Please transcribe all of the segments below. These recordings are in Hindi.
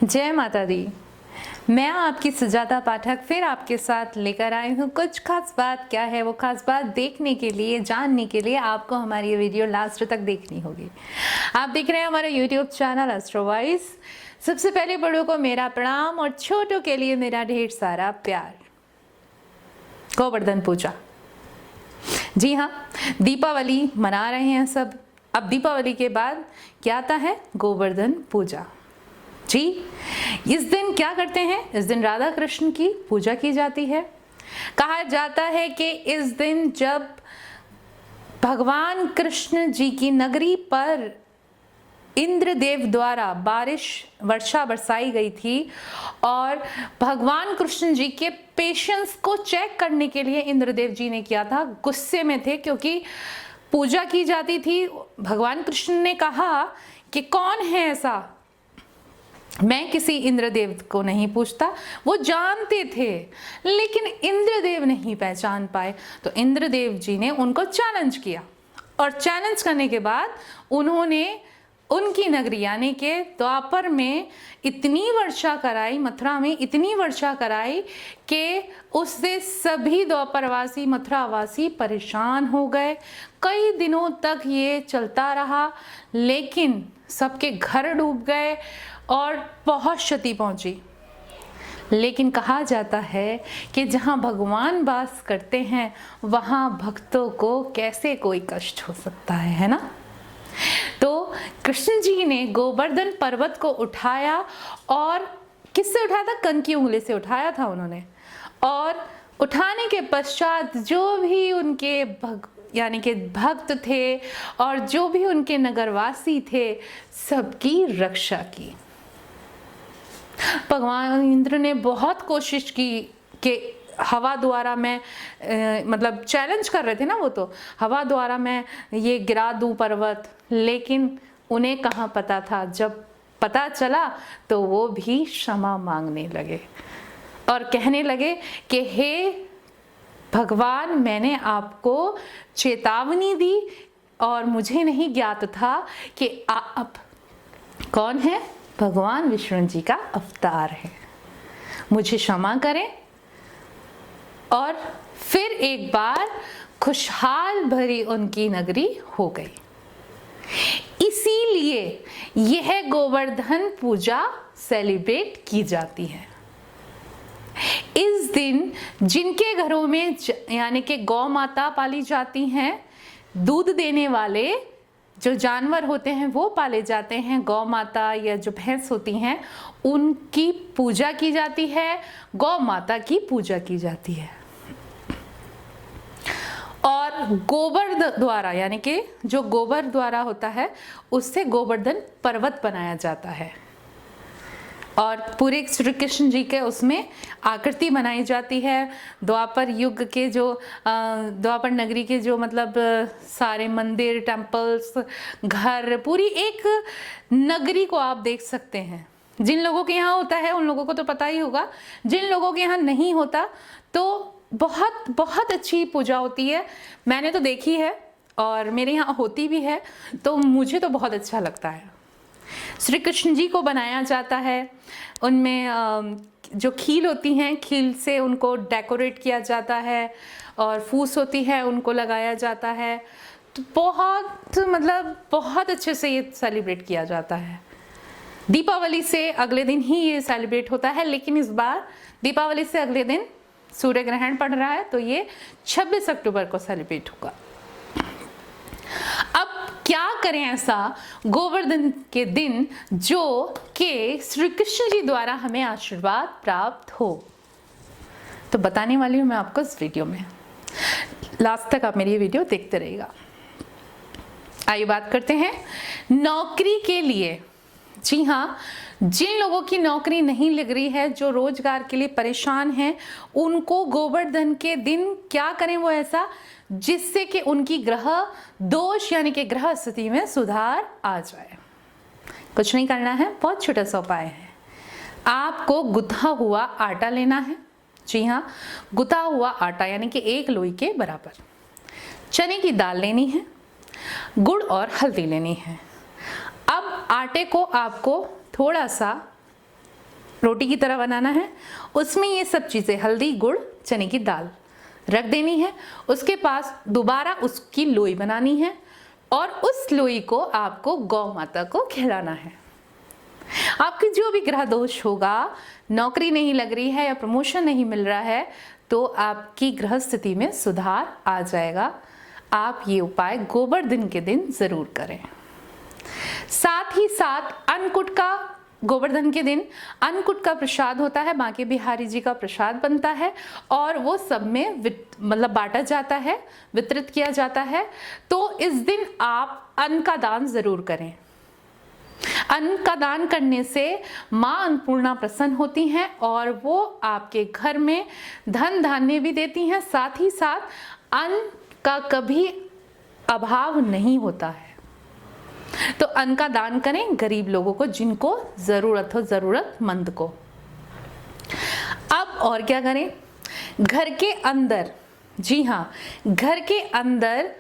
जय माता दी। मैं आपकी सुजाता पाठक फिर आपके साथ लेकर आई हूँ कुछ खास बात। क्या है वो खास बात, देखने के लिए, जानने के लिए आपको हमारी ये वीडियो लास्ट तक देखनी होगी। आप देख रहे हैं हमारा यूट्यूब चैनल एस्ट्रो वॉइस। सबसे पहले बड़ों को मेरा प्रणाम और छोटों के लिए मेरा ढेर सारा प्यार। गोवर्धन पूजा, जी हाँ, दीपावली मना रहे हैं सब। अब दीपावली के बाद क्या आता है? गोवर्धन पूजा। जी, इस दिन क्या करते हैं? इस दिन राधा कृष्ण की पूजा की जाती है। कहा जाता है कि इस दिन जब भगवान कृष्ण जी की नगरी पर इंद्रदेव द्वारा वर्षा बरसाई गई थी और भगवान कृष्ण जी के पेशेंस को चेक करने के लिए इंद्रदेव जी ने किया था। गुस्से में थे क्योंकि पूजा की जाती थी। भगवान कृष्ण ने कहा कि कौन है ऐसा, मैं किसी इंद्रदेव को नहीं पूछता। वो जानते थे लेकिन इंद्रदेव नहीं पहचान पाए, तो इंद्रदेव जी ने उनको चैलेंज किया और चैलेंज करने के बाद उन्होंने उनकी नगरी यानी के द्वापर में इतनी वर्षा कराई, मथुरा में इतनी वर्षा कराई कि उससे सभी द्वापरवासी मथुरावासी परेशान हो गए। कई दिनों तक ये चलता रहा लेकिन सबके घर डूब गए और बहुत क्षति पहुंची। लेकिन कहा जाता है कि जहां भगवान वास करते हैं वहां भक्तों को कैसे कोई कष्ट हो सकता है ना? तो कृष्ण जी ने गोवर्धन पर्वत को उठाया और किससे उठाया था? कंन की उंगली से उठाया था उन्होंने। और उठाने के पश्चात जो भी उनके यानी कि भक्त थे और जो भी उनके नगरवासी थे सबकी रक्षा की। भगवान इंद्र ने बहुत कोशिश की कि हवा द्वारा मैं मतलब चैलेंज कर रहे थे ना वो, तो हवा द्वारा मैं ये गिरा दूं पर्वत, लेकिन उन्हें कहाँ पता था। जब पता चला तो वो भी क्षमा मांगने लगे और कहने लगे कि हे भगवान, मैंने आपको चेतावनी दी और मुझे नहीं ज्ञात था कि आप कौन है? भगवान विष्णु जी का अवतार है, मुझे क्षमा करें। और फिर एक बार खुशहाल भरी उनकी नगरी हो गई। इसीलिए यह गोवर्धन पूजा सेलिब्रेट की जाती है। इस दिन जिनके घरों में यानी कि गौ माता पाली जाती हैं, दूध देने वाले जो जानवर होते हैं वो पाले जाते हैं, गौ माता या जो भैंस होती हैं उनकी पूजा की जाती है, गौ माता की पूजा की जाती है। और गोबर द्वारा यानी कि जो गोबर द्वारा होता है उससे गोवर्धन पर्वत बनाया जाता है और पूरे श्री कृष्ण जी के उसमें आकृति बनाई जाती है। द्वापर युग के जो द्वापर नगरी के जो मतलब सारे मंदिर, टेम्पल्स, घर, पूरी एक नगरी को आप देख सकते हैं। जिन लोगों के यहाँ होता है उन लोगों को तो पता ही होगा, जिन लोगों के यहाँ नहीं होता तो बहुत बहुत अच्छी पूजा होती है। मैंने तो देखी है और मेरे यहाँ होती भी है, तो मुझे तो बहुत अच्छा लगता है। श्री कृष्ण जी को बनाया जाता है, उनमें जो खील होती हैं, खील से उनको डेकोरेट किया जाता है और फूस होती है उनको लगाया जाता है। तो बहुत मतलब बहुत अच्छे से ये सेलिब्रेट किया जाता है। दीपावली से अगले दिन ही ये सेलिब्रेट होता है, लेकिन इस बार दीपावली से अगले दिन सूर्य ग्रहण पड़ रहा है तो ये 26 अक्टूबर को सेलिब्रेट होगा। अब क्या करें ऐसा गोवर्धन के दिन जो कि श्री कृष्ण जी द्वारा हमें आशीर्वाद प्राप्त हो? तो बताने वाली हूं मैं आपको इस वीडियो में। लास्ट तक आप मेरी ये वीडियो देखते रहिएगा। आइए बात करते हैं नौकरी के लिए। जी हाँ, जिन लोगों की नौकरी नहीं लग रही है, जो रोजगार के लिए परेशान हैं, उनको गोवर्धन के दिन क्या करें वो ऐसा जिससे कि उनकी ग्रह दोष यानी कि ग्रह स्थिति में सुधार आ जाए। कुछ नहीं करना है, बहुत छोटा सा उपाय है। आपको गुथा हुआ आटा लेना है। जी हाँ, गुथा हुआ आटा यानी कि 1 लोई के बराबर। चने की दाल लेनी है, गुड़ और हल्दी लेनी है। अब आटे को आपको थोड़ा सा रोटी की तरह बनाना है। उसमें ये सब चीज़ें हल्दी, गुड़, चने की दाल रख देनी है। उसके पास दोबारा उसकी लोई बनानी है और उस लोई को आपको गौ माता को खिलाना है। आपकी जो भी ग्रह दोष होगा, नौकरी नहीं लग रही है या प्रमोशन नहीं मिल रहा है, तो आपकी ग्रह स्थिति में सुधार आ जाएगा। आप ये उपाय गोवर्धन के दिन जरूर करें। साथ ही साथ अन्नकूट का, गोवर्धन के दिन अन्नकूट का प्रसाद होता है, बांके बिहारी जी का प्रसाद बनता है और वो सब में मतलब बांटा जाता है, वितरित किया जाता है। तो इस दिन आप अन्न का दान जरूर करें। अन्न का दान करने से माँ अन्नपूर्णा प्रसन्न होती हैं और वो आपके घर में धन धान्य भी देती हैं। साथ ही साथ अन्न का कभी अभाव नहीं होता है। तो अन्न का दान करें गरीब लोगों को, जिनको जरूरत हो, जरूरतमंद को। अब और क्या करें, घर के अंदर, जी हाँ, घर के अंदर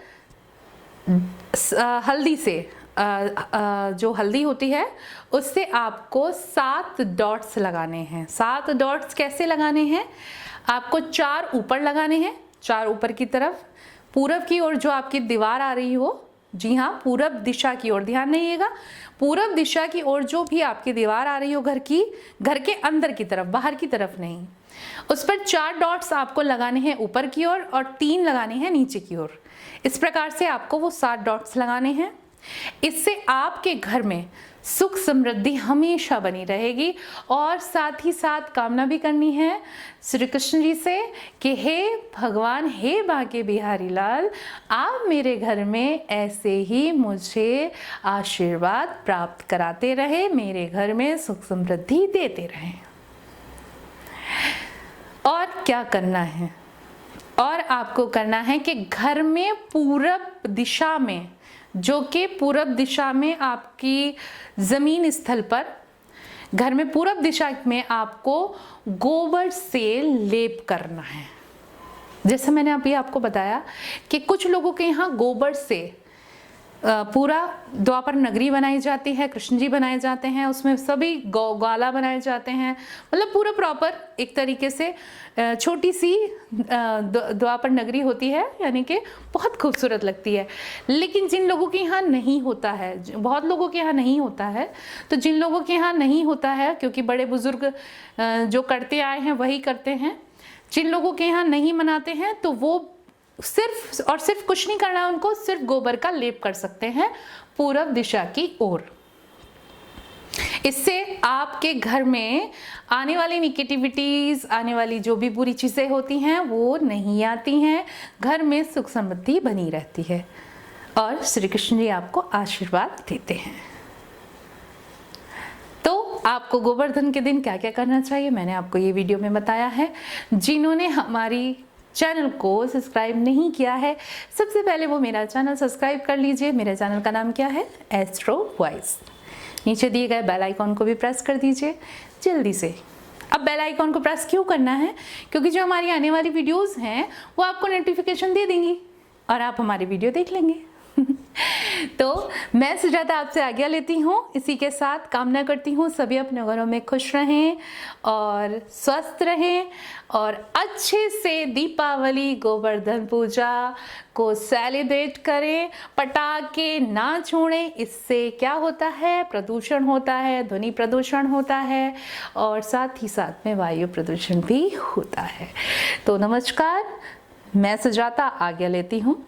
हल्दी से, जो हल्दी होती है उससे आपको 7 डॉट्स लगाने हैं। 7 डॉट्स कैसे लगाने हैं, आपको 4 ऊपर लगाने हैं, 4 ऊपर की तरफ, पूरब की ओर जो आपकी दीवार आ रही हो, जी हाँ, पूरब दिशा की ओर, ध्यान रखिएगा, पूरब दिशा की ओर जो भी आपकी दीवार आ रही हो घर की, घर के अंदर की तरफ, बाहर की तरफ नहीं, उस पर 4 डॉट्स आपको लगाने हैं ऊपर की ओर और 3 लगाने हैं नीचे की ओर। इस प्रकार से आपको वो 7 डॉट्स लगाने हैं। इससे आपके घर में सुख समृद्धि हमेशा बनी रहेगी। और साथ ही साथ कामना भी करनी है श्री कृष्ण जी से कि हे भगवान, हे बांके बिहारी लाल, आप मेरे घर में ऐसे ही मुझे आशीर्वाद प्राप्त कराते रहे, मेरे घर में सुख समृद्धि देते रहें। और क्या करना है, और आपको करना है कि घर में पूरब दिशा में, जो कि पूरब दिशा में आपकी जमीन स्थल पर, घर में पूरब दिशा में आपको गोबर से लेप करना है। जैसे मैंने अभी आपको बताया कि कुछ लोगों के यहाँ गोबर से पूरा द्वापर नगरी बनाई जाती है, कृष्ण जी बनाए जाते हैं, उसमें सभी गौशाला बनाए जाते हैं, मतलब पूरा प्रॉपर एक तरीके से छोटी सी द्वापर नगरी होती है, यानी कि बहुत खूबसूरत लगती है। लेकिन जिन लोगों के यहाँ नहीं होता है, बहुत लोगों के यहाँ नहीं होता है, तो जिन लोगों के यहाँ नहीं होता है, क्योंकि बड़े बुजुर्ग जो करते आए हैं वही करते हैं, जिन लोगों के यहाँ नहीं मनाते हैं, तो वो सिर्फ और सिर्फ कुछ नहीं करना है उनको, सिर्फ गोबर का लेप कर सकते हैं पूरब दिशा की ओर। इससे आपके घर में आने वाली निगेटिविटीज, आने वाली जो भी बुरी चीजें होती हैं वो नहीं आती हैं, घर में सुख समृद्धि बनी रहती है और श्री कृष्ण जी आपको आशीर्वाद देते हैं। तो आपको गोवर्धन के दिन क्या क्या करना चाहिए, मैंने आपको ये वीडियो में बताया है। जिन्होंने हमारी चैनल को सब्सक्राइब नहीं किया है, सबसे पहले वो मेरा चैनल सब्सक्राइब कर लीजिए। मेरे चैनल का नाम क्या है, एस्ट्रो वॉइस। नीचे दिए गए बेल आइकॉन को भी प्रेस कर दीजिए जल्दी से। अब बेल आइकॉन को प्रेस क्यों करना है, क्योंकि जो हमारी आने वाली वीडियोस हैं वो आपको नोटिफिकेशन दे देंगी और आप हमारी वीडियो देख लेंगे। तो मैं सुजाता आपसे आज्ञा लेती हूँ। इसी के साथ कामना करती हूँ सभी अपने घरों में खुश रहें और स्वस्थ रहें और अच्छे से दीपावली, गोवर्धन पूजा को सेलिब्रेट करें। पटाखे ना छोड़ें, इससे क्या होता है, प्रदूषण होता है, ध्वनि प्रदूषण होता है और साथ ही साथ में वायु प्रदूषण भी होता है। तो नमस्कार, मैं सुजाता आज्ञा लेती हूँ।